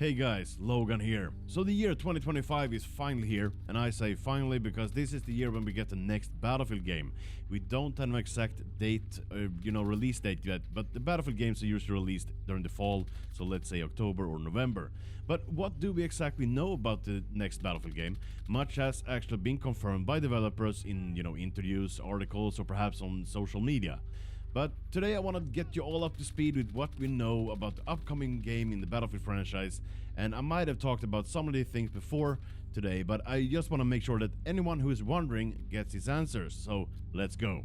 Hey guys, Logan here. So the year 2025 is finally here, and I say finally because this is the year when we get the next Battlefield game. We don't have an exact date, release date yet, but the Battlefield games are usually released during the fall, so let's say October or November. But what do we exactly know about the next Battlefield game? Much has actually been confirmed by developers in, interviews, articles, or perhaps on social media. But today I want to get you all up to speed with what we know about the upcoming game in the Battlefield franchise, and I might have talked about some of these things before today, but I just want to make sure that anyone who is wondering gets his answers, so let's go.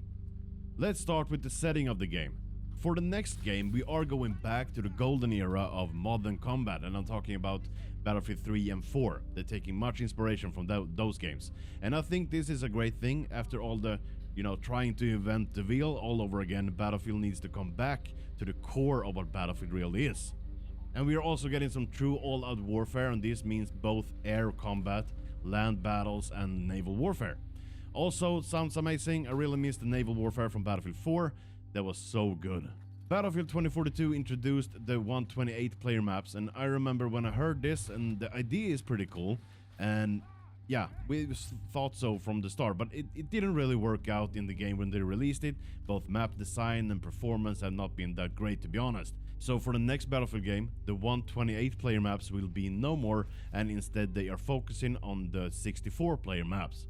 Let's start with the setting of the game. For the next game, we are going back to the golden era of modern combat, and I'm talking about Battlefield 3 and 4. They're taking much inspiration from those games. And I think this is a great thing. After all the, trying to invent the wheel all over again, Battlefield needs to come back to the core of what Battlefield really is. And we are also getting some true all-out warfare, and this means both air combat, land battles, and naval warfare. Also, sounds amazing. I really miss the naval warfare from Battlefield 4. That was so good. Battlefield 2042 introduced the 128 player maps, and I remember when I heard this, and the idea is pretty cool, and yeah, we thought so from the start, but it didn't really work out in the game when they released it. Both map design and performance have not been that great, to be honest. So for the next Battlefield game, the 128 player maps will be no more, and instead they are focusing on the 64 player maps.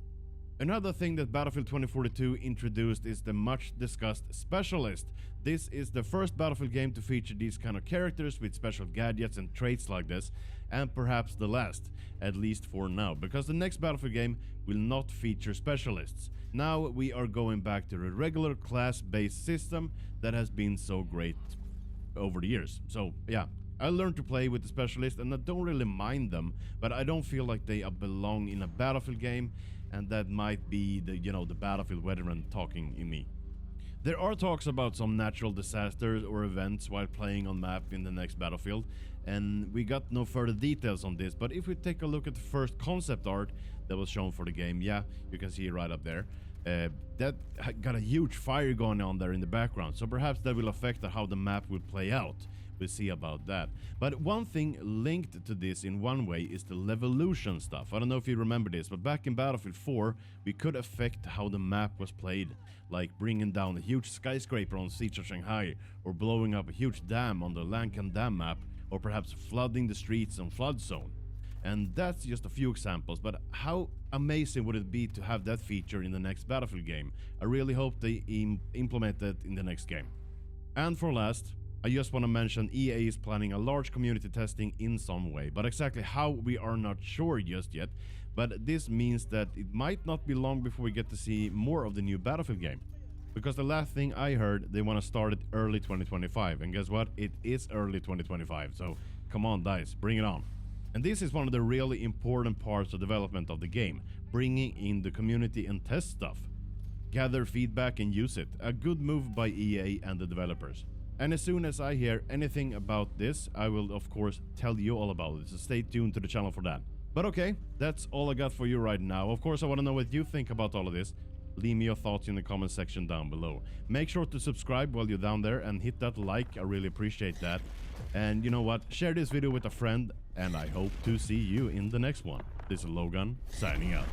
Another thing that Battlefield 2042 introduced is the much discussed Specialist. This is the first Battlefield game to feature these kind of characters with special gadgets and traits like this, and perhaps the last, at least for now, because the next Battlefield game will not feature Specialists. Now we are going back to the regular class-based system that has been so great over the years. So yeah, I learned to play with the Specialist and I don't really mind them, but I don't feel like they belong in a Battlefield game, and that might be the, the Battlefield veteran talking in me. There are talks about some natural disasters or events while playing on map in the next Battlefield, and we got no further details on this, but if we take a look at the first concept art that was shown for the game, yeah, you can see it right up there, that got a huge fire going on there in the background, so perhaps that will affect how the map will play out. We'll see about that. But one thing linked to this in one way is the Levolution stuff. I don't know if you remember this, but back in Battlefield 4, we could affect how the map was played, like bringing down a huge skyscraper on Siege of Shanghai, or blowing up a huge dam on the Lankan Dam map, or perhaps flooding the streets on Flood Zone. And that's just a few examples, but how amazing would it be to have that feature in the next Battlefield game? I really hope they implement that in the next game. And for last, I just want to mention EA is planning a large community testing in some way, but exactly how we are not sure just yet, but this means that it might not be long before we get to see more of the new Battlefield game. Because the last thing I heard, they want to start it early 2025, and guess what? It is early 2025, so come on guys, bring it on. And this is one of the really important parts of development of the game, bringing in the community and test stuff. Gather feedback and use it, a good move by EA and the developers. And as soon as I hear anything about this, I will of course tell you all about it, so stay tuned to the channel for that. But okay, that's all I got for you right now. Of course I want to know what you think about all of this. Leave me your thoughts in the comment section down below. Make sure to subscribe while you're down there and hit that like, I really appreciate that. And you know what, share this video with a friend, and I hope to see you in the next one. This is Logan, signing out.